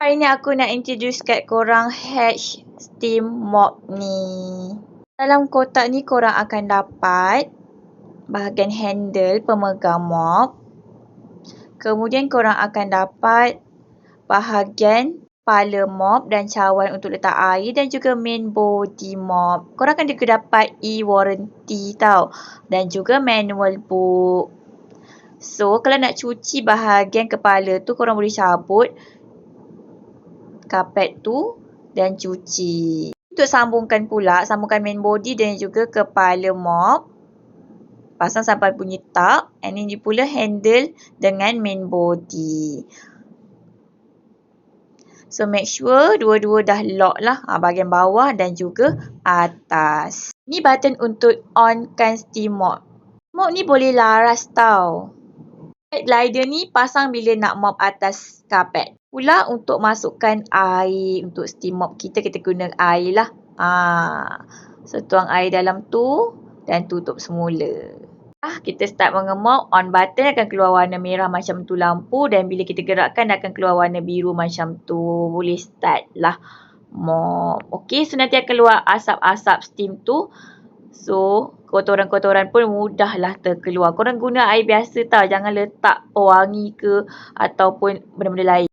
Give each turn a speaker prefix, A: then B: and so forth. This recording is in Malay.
A: Hari ni aku nak introduce kat korang Hatch Steam Mop ni. Dalam kotak ni korang akan dapat bahagian handle pemegang mop. Kemudian korang akan dapat bahagian kepala mop dan cawan untuk letak air dan juga main body mop. Korang akan juga dapat e-warranty tau. Dan juga manual book. So, kalau nak cuci bahagian kepala tu, korang boleh cabut kapet tu dan cuci. Untuk sambungkan main body dan juga kepala mop. Pasang sampai bunyi tak. And ini pula handle dengan main body. So make sure dua-dua dah lock lah. Bahagian bawah dan juga atas. Ni button untuk onkan steam mop. Mop ni boleh laras tau. Glider ni pasang bila nak mop atas kapet. Pula untuk masukkan air untuk steam mop kita guna air lah. So tuang air dalam tu dan tutup semula. Kita start mengemop, on button akan keluar warna merah macam tu lampu dan bila kita gerakkan akan keluar warna biru macam tu. Boleh start lah mop. Okay, so nanti akan keluar asap-asap steam tu. So, kotoran-kotoran pun mudahlah terkeluar. Korang guna air biasa tau. Jangan letak pewangi ke ataupun benda-benda lain.